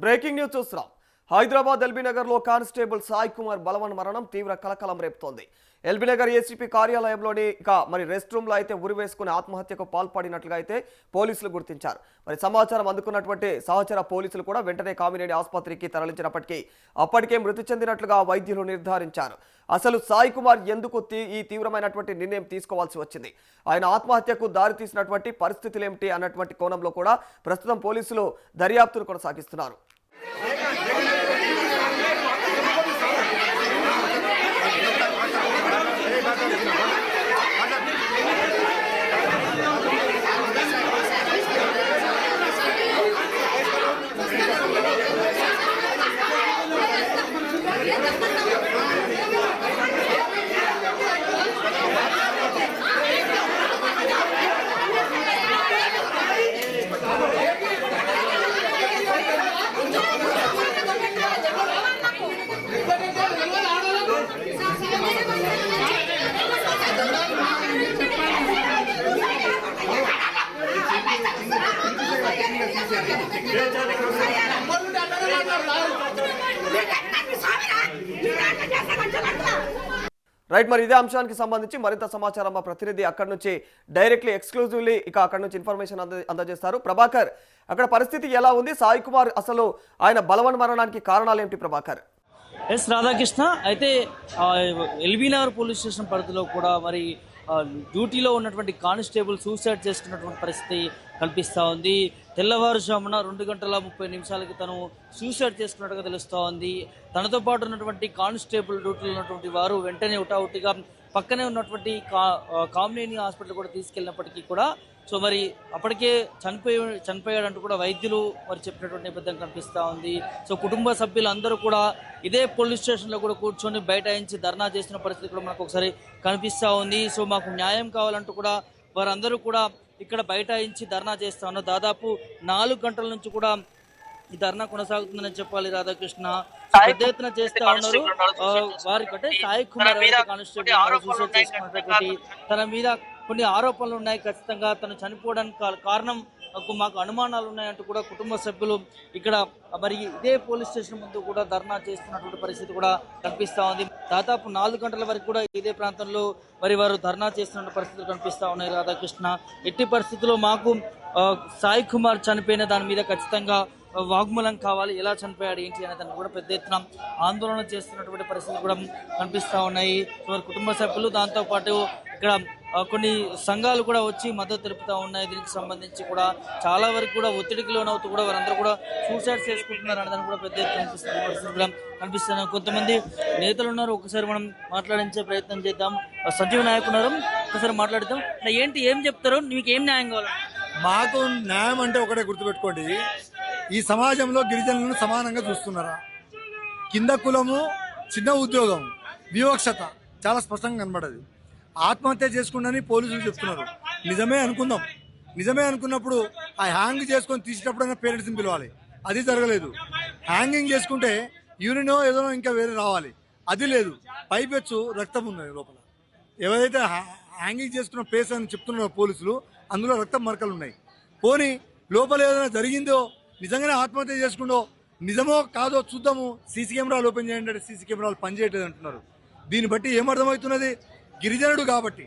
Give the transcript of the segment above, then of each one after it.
Breaking news చూస్తున్నాం. హైదరాబాద్ ఎల్బీనగర్ లో constable Sai Kumar బలవన్ మరణం తీవ్ర కలకలం రేపుతోంది. ఎల్బీనగర్ ఏసీపీ కార్యాలయంలోని మరి రెస్ట్ రూమ్ లో అయితే ఉరివేసుకుని ఆత్మహత్యకు పాల్పడినట్లుగా అయితే పోలీసులు గుర్తించారు. మరి సమాచారం అందుకున్నటువంటి సహచర పోలీసులు కూడా వెంటనే కామినేని ఆసుపత్రికి తరలించినప్పటికీ అప్పటికే మృతి చెందినట్లుగా వైద్యులు నిర్ధారించారు. అసలు సాయి కుమార్ ఎందుకు ఈ తీవ్రమైనటువంటి నిర్ణయం తీసుకోవాల్సి వచ్చింది, ఆయన ఆత్మహత్యకు దారి తీసినటువంటి పరిస్థితులేమిటి అన్నటువంటి కోణంలో కూడా ప్రస్తుతం పోలీసులు దర్యాప్తును కొనసాగిస్తున్నారు. రైట్, మరి ఇదే అంశానికి సంబంధించి మరింత సమాచారం మా ప్రతినిధి అక్కడి నుంచి డైరెక్ట్లీ ఎక్స్క్లూజివ్లీ అక్కడి నుంచి ఇన్ఫర్మేషన్ అందజేస్తారు. ప్రభాకర్, అక్కడ పరిస్థితి ఎలా ఉంది? సాయి కుమార్ అసలు ఆయన బలవన్ మరణానికి కారణాలు ఏమిటి ప్రభాకర్? ఎస్ రాధాకృష్ణ, అయితే ఎల్బీనగర్ పోలీస్ స్టేషన్ పరిధిలో కూడా మరి డ్యూటీలో ఉన్నటువంటి కానిస్టేబుల్ సూసైడ్ చేసుకున్నటువంటి పరిస్థితి కల్పిస్తూ ఉంది. తెల్లవారుజామున 2:30 తను సూసైడ్ చేసుకున్నట్టుగా తెలుస్తూ ఉంది. తనతో పాటు ఉన్నటువంటి కానిస్టేబుల్ డ్యూటీలో ఉన్నటువంటి వారు వెంటనే ఉటావుటిగా పక్కనే ఉన్నటువంటి కామినేని హాస్పిటల్ కూడా తీసుకెళ్ళినప్పటికీ కూడా మరి అప్పటికే చనిపోయాడంటూ కూడా వైద్యులు మరి చెప్పినటువంటి నేపథ్యం కనిపిస్తూ ఉంది. కుటుంబ సభ్యులు అందరూ కూడా ఇదే పోలీస్ స్టేషన్లో కూడా కూర్చొని బైఠాయించి ధర్నా చేసిన పరిస్థితి కూడా మనకు ఒకసారి కనిపిస్తూ ఉంది. మాకు న్యాయం కావాలంటూ కూడా వారందరూ కూడా ఇక్కడ బైఠాయించి ధర్నా చేస్తా ఉన్నారు. దాదాపు 4 గంటల నుంచి కూడా ఈ ధర్నా కొనసాగుతుందని చెప్పాలి రాధాకృష్ణ. పెద్ద ఎత్తున చేస్తా ఉన్నారు. వారికంటే సాయి కుమార్ కానిస్టేబుల్ సూసైడ్ చేసుకున్నటువంటి తన మీద కొన్ని ఆరోపణలు ఉన్నాయి. ఖచ్చితంగా తను చనిపోవడానికి కారణం మాకు అనుమానాలు ఉన్నాయంటూ కూడా కుటుంబ సభ్యులు ఇక్కడ మరి ఇదే పోలీస్ స్టేషన్ ముందు కూడా ధర్నా చేస్తున్నటువంటి పరిస్థితి కూడా కనిపిస్తా ఉంది. దాదాపు 4 గంటల వరకు కూడా ఇదే ప్రాంతంలో మరి వారు ధర్నా చేస్తున్న పరిస్థితులు కనిపిస్తా ఉన్నాయి రాధాకృష్ణ. ఎట్టి పరిస్థితుల్లో మాకు సాయి కుమార్ చనిపోయిన దాని మీద ఖచ్చితంగా వాగ్మూలం కావాలి, ఎలా చనిపోయాడు ఏంటి అనే దాన్ని కూడా పెద్ద ఎత్తున ఆందోళన చేస్తున్నటువంటి పరిస్థితులు కూడా కనిపిస్తూ ఉన్నాయి. వారి కుటుంబ సభ్యులు దాంతోపాటు ఇక్కడ కొన్ని సంఘాలు కూడా వచ్చి మద్దతు తెలుపుతూ ఉన్నాయి. దీనికి సంబంధించి కూడా చాలా వరకు కూడా ఒత్తిడికి లోనవుతూ కూడా వారందరూ కూడా సూసైడ్ చేసుకుంటున్నారు అనే దాన్ని కూడా పెద్ద ఎత్తున కనిపిస్తున్న పరిస్థితులు కూడా కనిపిస్తున్నాయి. కొంతమంది నేతలు ఉన్నారు, ఒకసారి మనం మాట్లాడించే ప్రయత్నం చేద్దాం. సంజీవ నాయక్ ఉన్నారు, ఒకసారి మాట్లాడదాం. ఏం చెప్తారు, మీకు ఏం న్యాయం కావాలి? మాకు న్యాయం అంటే ఒకటే గుర్తుపెట్టుకోండి, ఈ సమాజంలో గిరిజనులను సమానంగా చూస్తున్నారా? కింద కులము, చిన్న ఉద్యోగం, వివక్షత చాలా స్పష్టంగా కనబడదు. ఆత్మహత్య చేసుకుందని పోలీసులు చెప్తున్నారు. నిజమే అనుకుందాం, నిజమే అనుకున్నప్పుడు ఆ హ్యాంగ్ చేసుకొని తీసేటప్పుడైనా పేరెంట్స్ని పిలవాలి. అది జరగలేదు. హ్యాంగింగ్ చేసుకుంటే యూరినో ఏదో ఇంకా వేరే రావాలి, అది లేదు. పైపెచ్చు రక్తం ఉన్నది లోపల. ఎవరైతే హ్యాంగింగ్ చేసుకున్న ప్లేస్ అని చెప్తున్నారో పోలీసులు, అందులో రక్తం మరకలు ఉన్నాయి. పోనీ లోపల ఏదైనా జరిగిందో, నిజంగానే ఆత్మహత్య చేసుకుందో, నిజమో కాదో చూద్దాము, సీసీ కెమెరాలు ఓపెన్ చేయండి అంటే సీసీ కెమెరాలు పనిచేయట్లేదు అంటున్నారు. దీన్ని బట్టి ఏమర్థమవుతున్నది? గిరిజనుడు కాబట్టి,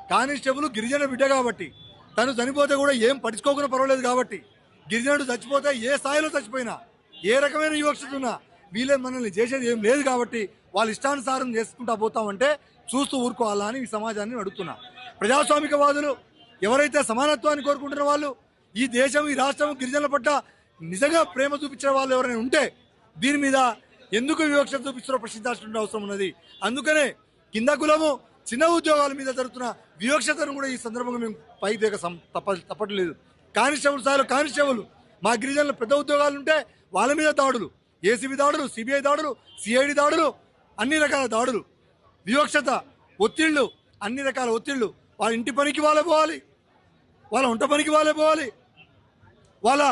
కానిస్టేబుల్ గిరిజన బిడ్డ కాబట్టి, తను చనిపోతే కూడా ఏం పట్టించుకోకుండా పర్వాలేదు కాబట్టి, గిరిజనుడు చచ్చిపోతే ఏ స్థాయిలో చచ్చిపోయినా, ఏ రకమైన వివక్షత ఉన్నా వీళ్ళే మనల్ని చేసేది ఏం లేదు కాబట్టి వాళ్ళు ఇష్టానుసారం చేసుకుంటా పోతామంటే చూస్తూ ఊరుకోవాలా అని ఈ సమాజాన్ని అడుగుతున్నా. ప్రజాస్వామికవాదులు ఎవరైతే సమానత్వాన్ని కోరుకుంటున్న వాళ్ళు, ఈ దేశం, ఈ రాష్ట్రం గిరిజనుల పట్ల నిజంగా ప్రేమ చూపించిన వాళ్ళు ఎవరైనా ఉంటే దీని మీద ఎందుకు వివక్షత చూపిస్తారో ప్రశ్నించాల్సిన అవసరం ఉన్నది. అందుకనే కింద కులము, చిన్న ఉద్యోగాల మీద జరుగుతున్న వివక్షతను కూడా ఈ సందర్భంగా మేము పైకి దిగ తప్పట్లేదు. కానిస్టేబుల్ స్థాయిలో కానిస్టేబుల్, మా గిరిజనులు పెద్ద ఉద్యోగాలు ఉంటే వాళ్ళ మీద దాడులు, ఏసీబీ దాడులు, సిబిఐ దాడులు, సిఐడి దాడులు, అన్ని రకాల దాడులు, వివక్షత, ఒత్తిళ్లు, అన్ని రకాల ఒత్తిళ్లు. వాళ్ళ ఇంటి పనికి వాళ్ళే పోవాలి, వాళ్ళ వంట పనికి వాళ్ళే పోవాలి, వాళ్ళ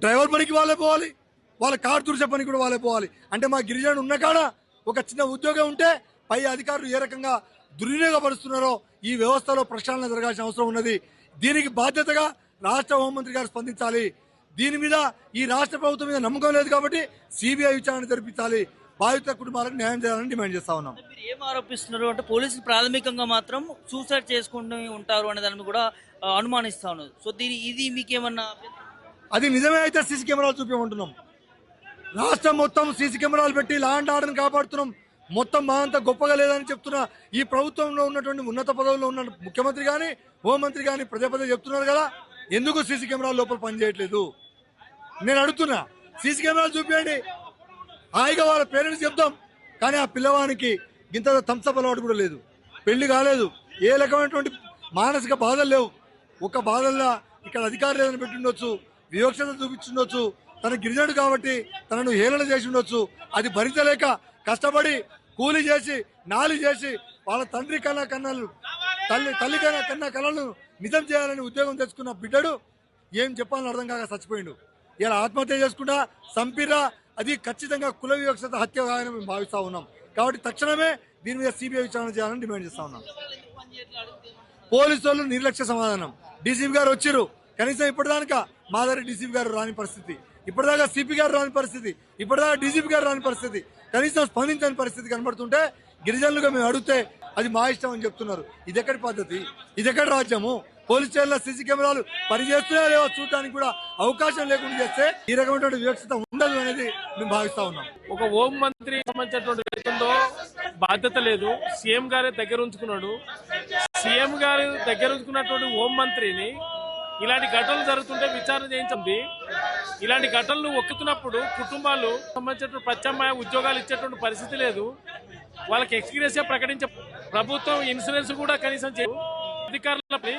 డ్రైవర్ పనికి వాళ్ళే పోవాలి, వాళ్ళ కారు తుడిచే పనికి కూడా వాళ్ళే పోవాలి. అంటే మా గిరిజనుడు ఉన్న కాడ ఒక చిన్న ఉద్యోగం ఉంటే పై అధికారులు ఏ రకంగా దుర్వినియోగపరుస్తున్నారో ఈ వ్యవస్థలో ప్రక్షాళన జరగాల్సిన అవసరం ఉన్నది. దీనికి బాధ్యతగా రాష్ట్ర హోంమంత్రి గారు స్పందించాలి. దీని మీద ఈ రాష్ట్ర ప్రభుత్వం మీద నమ్మకం లేదు కాబట్టి సిబిఐ విచారణ జరిపించాలి, బాధిత కుటుంబాలకు న్యాయం చేయాలని డిమాండ్ చేస్తా ఉన్నాం. మీరు ఏం ఆరోపిస్తున్నారు అంటే పోలీసులు ప్రాథమికంగా మాత్రం సూసైడ్ చేసుకుంటూ ఉంటారు అనే దాన్ని కూడా అనుమానిస్తా ఉన్నారు. సో ఇది మీకేమన్నా అది నిజమే అయితే సీసీ కెమెరాలు చూపించమంటున్నాం. రాష్ట్రం మొత్తం సీసీ కెమెరాలు పెట్టి లా అండ్ ఆర్డర్ని కాపాడుతున్నాం. మొత్తం మా అంతా గొప్పగా లేదని చెప్తున్నా ఈ ప్రభుత్వంలో ఉన్నటువంటి ఉన్నత పదవుల్లో ఉన్న ముఖ్యమంత్రి కానీ హోంమంత్రి కానీ పదే చెప్తున్నారు కదా, ఎందుకు సీసీ కెమెరాల లోపల పనిచేయట్లేదు? నేను అడుగుతున్నా, సీసీ కెమెరాలు చూపించండి, హాయిగా వాళ్ళ పేరెంట్స్ చెప్తాం. కానీ ఆ పిల్లవానికి ఇంత థమ్స్అప్ అలవాటు కూడా లేదు, పెళ్లి కాలేదు, ఏ రకమైనటువంటి మానసిక బాధలు లేవు. ఒక బాధల్లో ఇక్కడ అధికారులు ఏదైనా పెట్టిండొచ్చు, వివక్షత చూపించుండొచ్చు, తన గిరిజనుడు కాబట్టి తనను హేళన చేసి ఉండొచ్చు. అది భరించలేక కష్టపడి కూలి చేసి నాలి చేసి వాళ్ళ తండ్రి కన్నలు తల్లి కన్నా కళలను నిజం చేయాలని ఉద్యోగం తెచ్చుకున్న బిడ్డడు ఏం చెప్పాలని అర్థం కాక చచ్చిపోయిండు. ఇలా ఆత్మహత్య చేసుకుంటా సంపిరా, అది ఖచ్చితంగా కుల వివక్షత హత్య కాదని మేము భావిస్తా ఉన్నాం. కాబట్టి తక్షణమే దీని మీద సిబిఐ విచారణ చేయాలని డిమాండ్ చేస్తా ఉన్నాం. పోలీసు వాళ్ళు నిర్లక్ష్య సమాధానం. డీసీపీ గారు వచ్చిర్రు, కనీసం ఇప్పటిదాకా మాదారి డీసీపీ గారు రాని పరిస్థితి, ఇప్పటిదాకా సిపి గారు రాని పరిస్థితి, ఇప్పటిదాకా డీజీపీ గారు రాని పరిస్థితి, కనీసం స్పందించని పరిస్థితి కనబడుతుంటే గిరిజనులుగా మేము అడిగితే అది మా ఇష్టం అని చెప్తున్నారు. ఇది ఎక్కడి పద్ధతి? ఇది ఎక్కడి రాజ్యము? పోలీస్ స్టేషన్లో సీసీ కెమెరాలు పనిచేస్తున్నాయో లేవో చూడటానికి కూడా అవకాశం లేకుండా చేస్తే ఈ రకమైనటువంటి వివక్షత ఉండదు అనేది మేము భావిస్తా ఉన్నాం. ఒక హోం మంత్రి సంబంధించినటువంటి వ్యక్తితో బాధ్యత లేదు, సీఎం గారే దగ్గర ఉంచుకున్నాడు. సీఎం గారు దగ్గర ఉంచుకున్నటువంటి హోం మంత్రిని ఇలాంటి ఘటనలు జరుగుతుంటే విచారణ చేయించింది. ఇలాంటి ఘటనలు ఒక్కుతున్నప్పుడు కుటుంబాలు సంబంధించినటువంటి ప్రత్యామ్నాయ ఉద్యోగాలు ఇచ్చేటువంటి పరిస్థితి లేదు. వాళ్ళకి ఎక్స్గ్రేసియా ప్రకటించే ప్రభుత్వం ఇన్సూరెన్స్ కూడా కనీసం అధికారులపై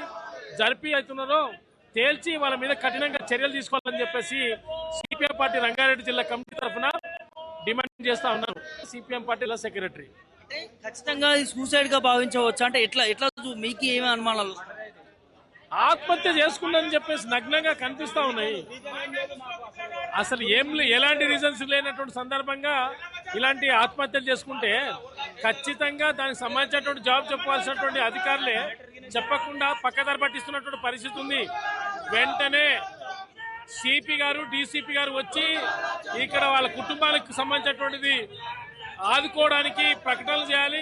జరిపి అవుతున్నారో తేల్చి వాళ్ళ మీద కఠినంగా చర్యలు తీసుకోవాలని చెప్పేసి సిపిఎం పార్టీ రంగారెడ్డి జిల్లా కమిటీ తరఫున డిమాండ్ చేస్తా ఉన్నారు. సిపిఎం పార్టీ సెక్రటరీ ఖచ్చితంగా సూసైడ్ గా భావించవచ్చు అంటే ఎట్లా మీకు ఏమి అనుమానాలు? ఆత్మహత్య చేసుకున్నారని చెప్పేసి నగ్నంగా కనిపిస్తా ఉన్నాయి. అసలు ఎలాంటి రీజన్స్ లేనటువంటి సందర్భంగా ఇలాంటి ఆత్మహత్యలు చేసుకుంటే ఖచ్చితంగా దానికి సంబంధించినటువంటి జవాబు చెప్పాల్సినటువంటి అధికారులే చెప్పకుండా పక్కదారి పట్టిస్తున్నటువంటి పరిస్థితి ఉంది. వెంటనే సిపి గారు డీసీపీ గారు వచ్చి ఇక్కడ వాళ్ళ కుటుంబాలకు సంబంధించినటువంటిది ఆదుకోవడానికి ప్రకటనలు చేయాలి.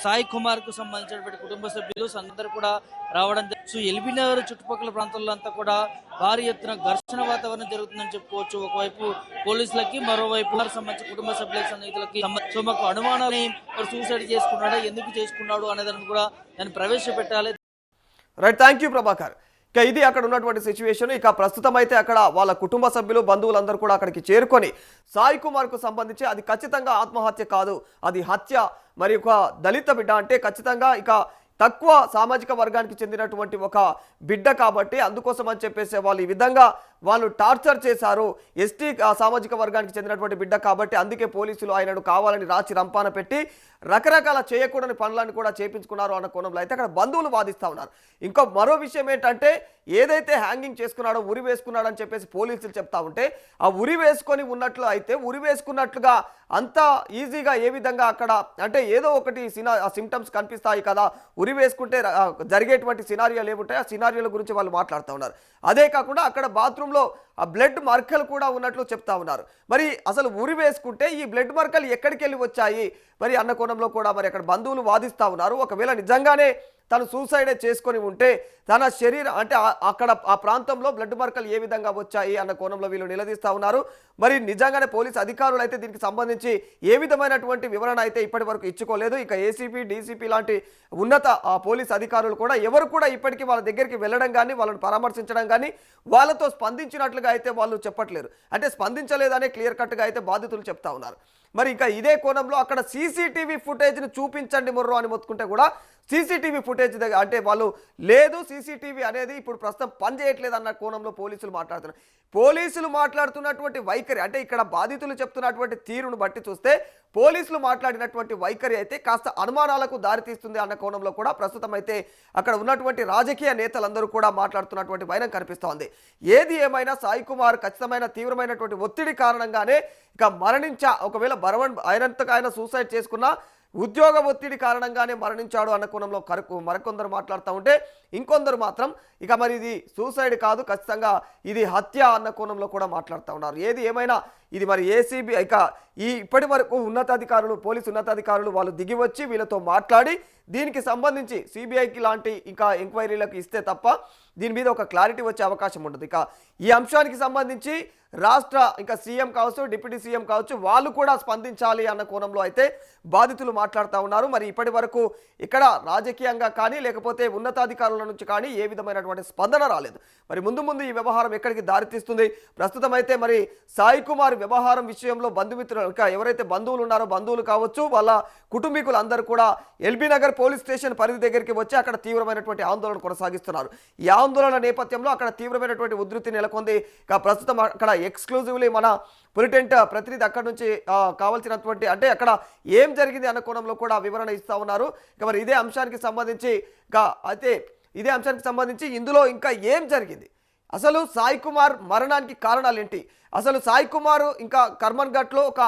సాయి కుమార్ కు సంబంధించినటువంటి కుటుంబ సభ్యులు అందరూ కూడా రావడం. సో ఎల్బీ నగర్ చుట్టుపక్కల ప్రాంతాల్లో అంతా కూడా భారీ ఎత్తున ఘర్షణ వాతావరణం జరుగుతుందని చెప్పుకోవచ్చు. ఒకవైపు పోలీసులకి, మరోవైపు సంబంధించిన కుటుంబ సభ్యులకు, సన్నిహితులకి సో మాకు అనుమానాన్ని సూసైడ్ చేసుకున్నాడా, ఎందుకు చేసుకున్నాడు అనేదాన్ని కూడా దాన్ని ప్రవేశపెట్టాలి. Right, thank you Prabhakar. ఇక ఇది అక్కడ ఉన్నటువంటి సిచ్యువేషన్. ఇక ప్రస్తుతం అయితే అక్కడ వాళ్ళ కుటుంబ సభ్యులు, బంధువులందరూ కూడా అక్కడికి చేరుకొని సాయి కుమార్కు సంబంధించి అది ఖచ్చితంగా ఆత్మహత్య కాదు, అది హత్య, మరి ఒక దళిత బిడ్డ అంటే ఖచ్చితంగా ఇక తక్కువ సామాజిక వర్గానికి చెందినటువంటి ఒక బిడ్డ కాబట్టి అందుకోసం అని చెప్పేసి వాళ్ళు ఈ విధంగా వాళ్ళు టార్చర్ చేశారు. ఎస్టీ సామాజిక వర్గానికి చెందినటువంటి బిడ్డ కాబట్టి అందుకే పోలీసులు ఆయనను కావాలని రాచి రంపాన పెట్టి రకరకాల చేయకూడని పనులను కూడా చేపించుకున్నారు అన్న కోణంలో అయితే అక్కడ బంధువులు వాదిస్తూ ఉన్నారు. ఇంకో మరో విషయం ఏంటంటే ఏదైతే హ్యాంగింగ్ చేసుకున్నాడో, ఉరి వేసుకున్నాడు అని చెప్పేసి పోలీసులు చెప్తా ఉంటే ఆ ఉరి వేసుకొని ఉన్నట్లు అయితే ఉరి వేసుకున్నట్లుగా అంత ఈజీగా ఏ విధంగా అక్కడ అంటే ఏదో ఒకటి సిమ్టమ్స్ కనిపిస్తాయి కదా, ఉరి వేసుకుంటే జరిగేటువంటి సినారియోలు ఏముంటాయి ఆ సినారియోల గురించి వాళ్ళు మాట్లాడుతూ ఉన్నారు. అదే కాకుండా అక్కడ బాత్రూంలో ఆ బ్లడ్ మర్కలు కూడా ఉన్నట్లు చెప్తా ఉన్నారు. మరి అసలు ఉరి వేసుకుంటే ఈ బ్లడ్ మర్కలు ఎక్కడికి వెళ్ళి వచ్చాయి మరి అన్న కోణంలో కూడా మరి అక్కడ బంధువులు వాదిస్తూ ఉన్నారు. ఒకవేళ నిజంగానే తను సూసైడే చేసుకొని ఉంటే తన శరీరం అంటే అక్కడ ఆ ప్రాంతంలో బ్లడ్ మార్కలు ఏ విధంగా వచ్చాయి అన్న కోణంలో వీళ్ళు నిలదీస్తూ ఉన్నారు. మరి నిజంగానే పోలీసు అధికారులు అయితే దీనికి సంబంధించి ఏ విధమైనటువంటి వివరణ అయితే ఇప్పటి వరకు ఇచ్చుకోలేదు. ఇక ఏసీపీ, డీసీపీ లాంటి ఉన్నత పోలీసు అధికారులు కూడా ఎవరు కూడా ఇప్పటికీ వాళ్ళ దగ్గరికి వెళ్ళడం కానీ వాళ్ళని పరామర్శించడం కానీ వాళ్ళతో స్పందించినట్లుగా అయితే వాళ్ళు చెప్పట్లేరు. అంటే స్పందించలేదనే క్లియర్ కట్గా అయితే బాధితులు చెప్తా ఉన్నారు. మరి ఇంకా ఇదే కోణంలో అక్కడ సీసీటీవీ ఫుటేజ్ని చూపించండి మొర్రో అని మొత్తుకుంటే కూడా సీసీటీవీ ఫుటేజ్ దగ్గర అంటే వాళ్ళు లేదు, సీసీటీవీ అనేది ఇప్పుడు ప్రస్తుతం పనిచేయట్లేదు అన్న కోణంలో పోలీసులు మాట్లాడుతున్నారు. పోలీసులు మాట్లాడుతున్నటువంటి వైఖరి అంటే ఇక్కడ బాధితులు చెప్తున్నటువంటి తీరును బట్టి చూస్తే పోలీసులు మాట్లాడినటువంటి వైఖరి అయితే కాస్త అనుమానాలకు దారితీస్తుంది అన్న కోణంలో కూడా ప్రస్తుతం అయితే అక్కడ ఉన్నటువంటి రాజకీయ నేతలందరూ కూడా మాట్లాడుతున్నటువంటి వైనం కనిపిస్తోంది. ఏది ఏమైనా సాయి కుమార్ ఖచ్చితమైన తీవ్రమైనటువంటి ఒత్తిడి కారణంగానే ఇక ఒకవేళ ఆయనంతగా ఆయన సూసైడ్ చేసుకున్నా ఉద్యోగ ఒత్తిడి కారణంగానే మరణించాడు అన్న కోణంలో మరికొందరు మాట్లాడుతూ ఉంటే ఇంకొందరు మాత్రం ఇక మరి ఇది సూసైడ్ కాదు, ఖచ్చితంగా ఇది హత్య అన్న కోణంలో కూడా మాట్లాడుతూ ఉన్నారు. ఏది ఏమైనా ఇది మరి ఏసీబీ ఇక ఇప్పటి వరకు ఉన్నతాధికారులు, పోలీసు ఉన్నతాధికారులు వాళ్ళు దిగి వచ్చి వీళ్ళతో మాట్లాడి దీనికి సంబంధించి సిబిఐకి లాంటి ఇంకా ఎంక్వైరీలకు ఇస్తే తప్ప దీని మీద ఒక క్లారిటీ వచ్చే అవకాశం ఉండదు. ఇక ఈ అంశానికి సంబంధించి రాష్ట్ర ఇంకా సీఎం కావచ్చు, డిప్యూటీ సీఎం కావచ్చు, వాళ్ళు కూడా స్పందించాలి అన్న కోణంలో అయితే బాధితులు మాట్లాడుతూ ఉన్నారు. మరి ఇప్పటి వరకు ఇక్కడ రాజకీయంగా కానీ లేకపోతే ఉన్నతాధికారుల నుంచి కానీ ఏ విధమైనటువంటి స్పందన రాలేదు. మరి ముందు ముందు ఈ వ్యవహారం ఎక్కడికి దారితీస్తుంది? ప్రస్తుతం అయితే మరి సాయి కుమార్ వ్యవహారం విషయంలో బంధుమిత్రులు ఇంకా ఎవరైతే బంధువులు ఉన్నారో బంధువులు కావచ్చు, వాళ్ళ కుటుంబీకులు అందరూ కూడా ఎల్బీ నగర్ పోలీస్ స్టేషన్ పరిధి దగ్గరికి వచ్చి అక్కడ తీవ్రమైనటువంటి ఆందోళన కొనసాగిస్తున్నారు. ఈ ఆందోళన నేపథ్యంలో అక్కడ తీవ్రమైనటువంటి ఉధృతి నెలకొంది. ఇక ప్రస్తుతం అక్కడ ఎక్స్క్లూజివ్లీ మన పొలిటెంట్ ప్రతినిధి అక్కడ నుంచి కావాల్సినటువంటి అంటే అక్కడ ఏం జరిగింది అన్న కోణంలో కూడా వివరణ ఇస్తా ఉన్నారు. ఇక మరి ఇదే అంశానికి సంబంధించి ఇందులో ఇంకా ఏం జరిగింది, అసలు సాయి కుమార్ మరణానికి కారణాలు ఏంటి, అసలు సాయి కుమార్ ఇంకా కర్మన్ ఘట్లో ఒక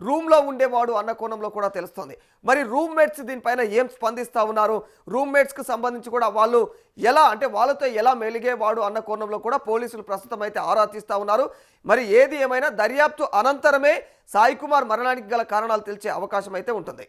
రూమ్లో ఉండేవాడు అన్న కోణంలో కూడా తెలుస్తుంది. మరి రూమ్మేట్స్ దీనిపైన ఏం స్పందిస్తూ ఉన్నారు, రూమ్మేట్స్కి సంబంధించి కూడా వాళ్ళు ఎలా అంటే వాళ్ళతో ఎలా మెలిగేవాడు అన్న కోణంలో కూడా పోలీసులు ప్రస్తుతం అయితే ఆరా తీస్తూ ఉన్నారు. మరి ఏది ఏమైనా దర్యాప్తు అనంతరమే సాయి కుమార్ మరణానికి గల కారణాలు తెలిసే అవకాశం అయితే ఉంటుంది.